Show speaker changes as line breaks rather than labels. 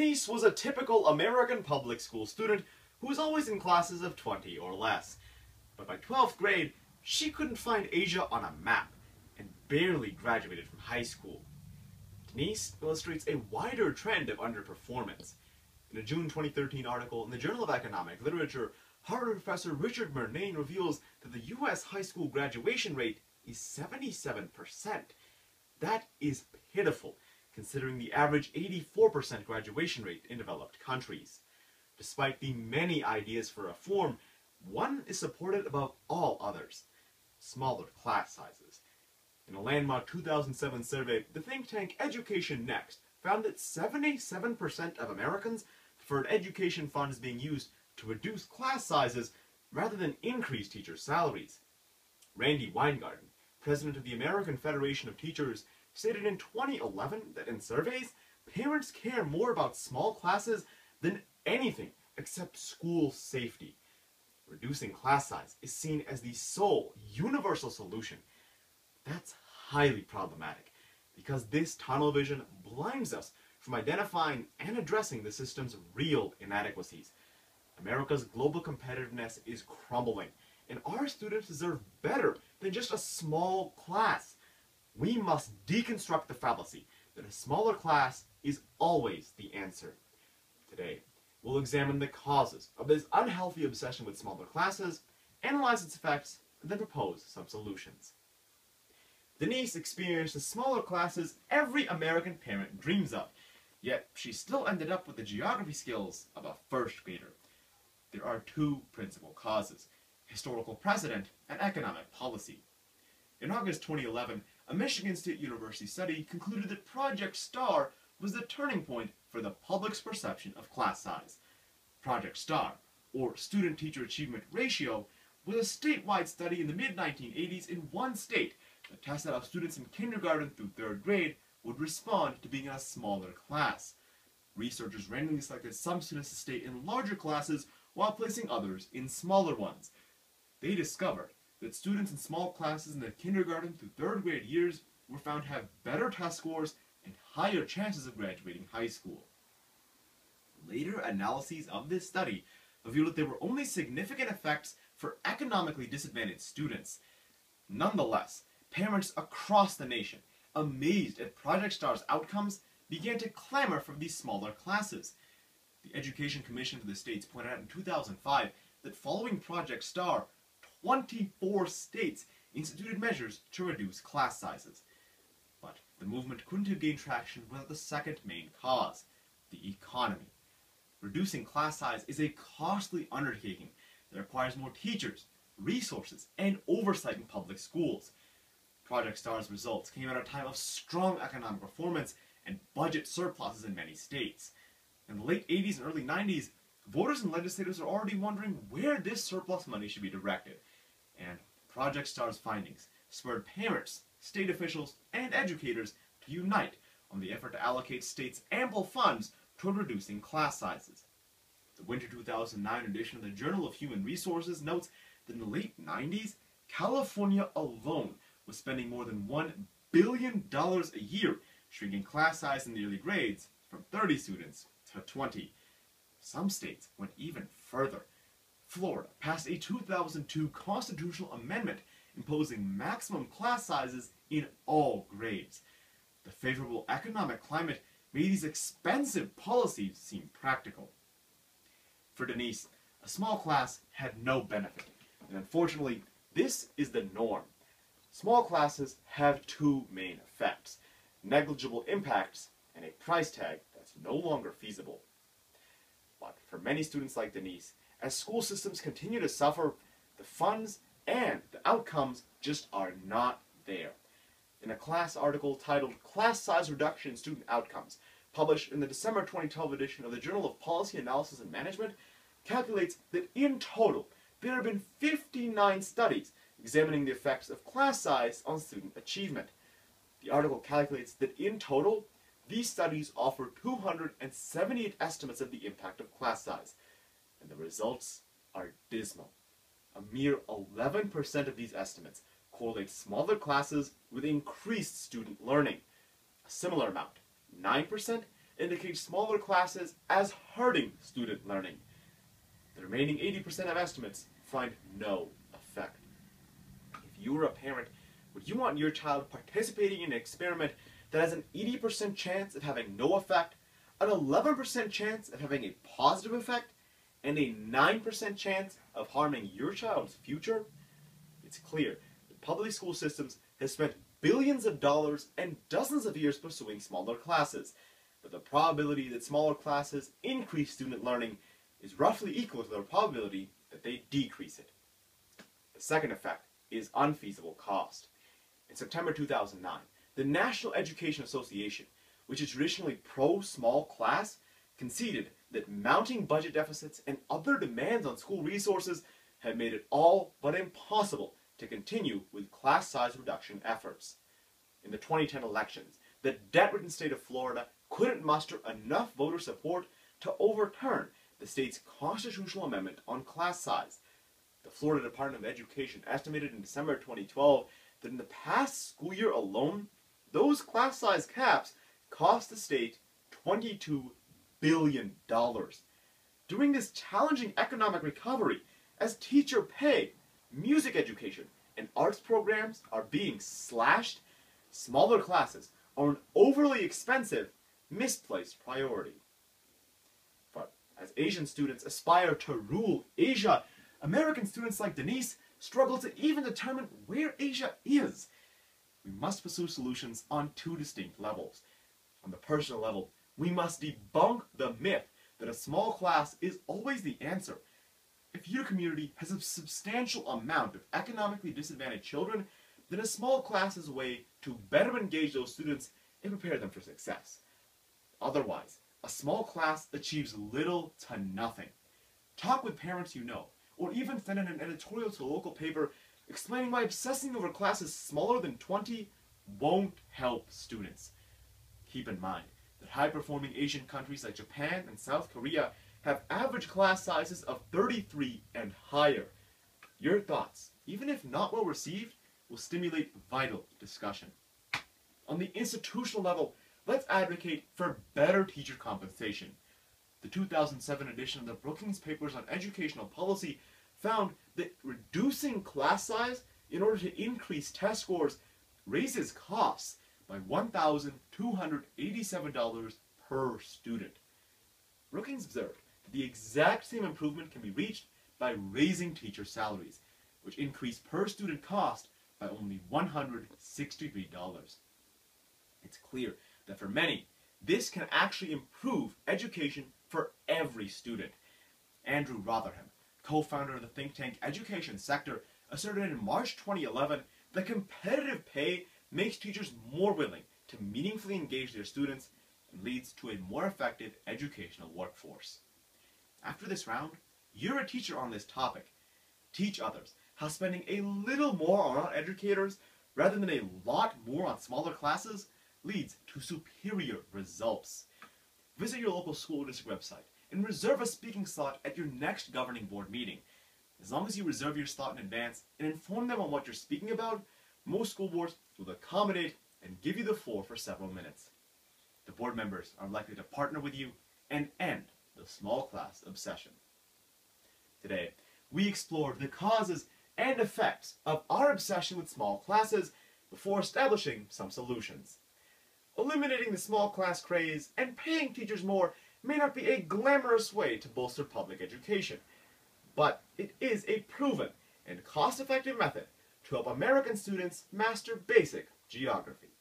Denise was a typical American public school student who was always in classes of 20 or less. But by 12th grade, she couldn't find Asia on a map and barely graduated from high school. Denise illustrates a wider trend of underperformance. In a June 2013 article in the Journal of Economic Literature, Harvard professor Richard Murnane reveals that the U.S. high school graduation rate is 77%. That is pitiful, considering the average 84% graduation rate in developed countries. Despite the many ideas for reform, one is supported above all others: smaller class sizes. In a landmark 2007 survey, the think tank Education Next found that 77% of Americans preferred education funds being used to reduce class sizes rather than increase teachers' salaries. Randy Weingarten, president of the American Federation of Teachers, stated in 2011 that in surveys, parents care more about small classes than anything except school safety. Reducing class size is seen as the sole, universal solution. That's highly problematic, because this tunnel vision blinds us from identifying and addressing the system's real inadequacies. America's global competitiveness is crumbling, and our students deserve better than just a small class. We must deconstruct the fallacy that a smaller class is always the answer. Today, we'll examine the causes of this unhealthy obsession with smaller classes, analyze its effects, and then propose some solutions. Denise experienced the smaller classes every American parent dreams of, yet she still ended up with the geography skills of a first grader. There are two principal causes: historical precedent and economic policy. In August 2011, a Michigan State University study concluded that Project STAR was the turning point for the public's perception of class size. Project STAR, or Student-Teacher Achievement Ratio, was a statewide study in the mid-1980s in one state that tested how students in kindergarten through 3rd grade would respond to being in a smaller class. Researchers randomly selected some students to stay in larger classes while placing others in smaller ones. They discovered that students in small classes in the kindergarten through 3rd grade years were found to have better test scores and higher chances of graduating high school. Later analyses of this study revealed that there were only significant effects for economically disadvantaged students. Nonetheless, parents across the nation, amazed at Project STAR's outcomes, began to clamor for these smaller classes. The Education Commission for the states pointed out in 2005 that following Project STAR, 24 states instituted measures to reduce class sizes. But the movement couldn't have gained traction without the second main cause: the economy. Reducing class size is a costly undertaking that requires more teachers, resources, and oversight in public schools. Project STAR's results came at a time of strong economic performance and budget surpluses in many states. In the late 80s and early 90s, voters and legislators are already wondering where this surplus money should be directed. And Project STAR's findings spurred parents, state officials, and educators to unite on the effort to allocate states ample funds toward reducing class sizes. The winter 2009 edition of the Journal of Human Resources notes that in the late 90s, California alone was spending more than $1 billion a year shrinking class size in the early grades from 30 students to 20. Some states went even further. Florida passed a 2002 constitutional amendment imposing maximum class sizes in all grades. The favorable economic climate made these expensive policies seem practical. For Denise, a small class had no benefit, and unfortunately, this is the norm. Small classes have two main effects: negligible impacts and a price tag that's no longer feasible. But for many students like Denise, as school systems continue to suffer, the funds and the outcomes just are not there. In a class article titled "Class Size Reduction in Student Outcomes," published in the December 2012 edition of the Journal of Policy Analysis and Management, calculates that in total, there have been 59 studies examining the effects of class size on student achievement. The article calculates that in total, these studies offer 278 estimates of the impact of class size, and the results are dismal. A mere 11% of these estimates correlate smaller classes with increased student learning. A similar amount, 9%, indicate smaller classes as hurting student learning. The remaining 80% of estimates find no effect. If you were a parent, would you want your child participating in an experiment that has an 80% chance of having no effect, an 11% chance of having a positive effect, and a 9% chance of harming your child's future? It's clear that public school systems have spent billions of dollars and dozens of years pursuing smaller classes, but the probability that smaller classes increase student learning is roughly equal to the probability that they decrease it. The second effect is unfeasible cost. In September 2009, the National Education Association, which is traditionally pro-small class, conceded that mounting budget deficits and other demands on school resources had made it all but impossible to continue with class size reduction efforts. In the 2010 elections, the debt-ridden state of Florida couldn't muster enough voter support to overturn the state's constitutional amendment on class size. The Florida Department of Education estimated in December 2012 that in the past school year alone, those class size caps cost the state $22 billion. During this challenging economic recovery, as teacher pay, music education, and arts programs are being slashed, smaller classes are an overly expensive, misplaced priority. But as Asian students aspire to rule Asia, American students like Denise struggle to even determine where Asia is. We must pursue solutions on two distinct levels. On the personal level, we must debunk the myth that a small class is always the answer. If your community has a substantial amount of economically disadvantaged children, then a small class is a way to better engage those students and prepare them for success. Otherwise, a small class achieves little to nothing. Talk with parents you know, or even send in an editorial to a local paper explaining why obsessing over classes smaller than 20 won't help students. Keep in mind that high-performing Asian countries like Japan and South Korea have average class sizes of 33 and higher. Your thoughts, even if not well received, will stimulate vital discussion. On the institutional level, let's advocate for better teacher compensation. The 2007 edition of the Brookings Papers on Educational Policy found that reducing class size in order to increase test scores raises costs by $1,287 per student. Brookings observed that the exact same improvement can be reached by raising teacher salaries, which increase per student cost by only $163. It's clear that for many, this can actually improve education for every student. Andrew Rotherham, co-founder of the think tank Education Sector, asserted in March 2011 that competitive pay makes teachers more willing to meaningfully engage their students and leads to a more effective educational workforce. After this round, you're a teacher on this topic. Teach others how spending a little more on educators rather than a lot more on smaller classes leads to superior results. Visit your local school district website and reserve a speaking slot at your next governing board meeting. As long as you reserve your slot in advance and inform them on what you're speaking about, most school boards will accommodate and give you the floor for several minutes. The board members are likely to partner with you and end the small class obsession. Today, we explored the causes and effects of our obsession with small classes before establishing some solutions. Eliminating the small class craze and paying teachers more may not be a glamorous way to bolster public education, but it is a proven and cost-effective method to help American students master basic geography.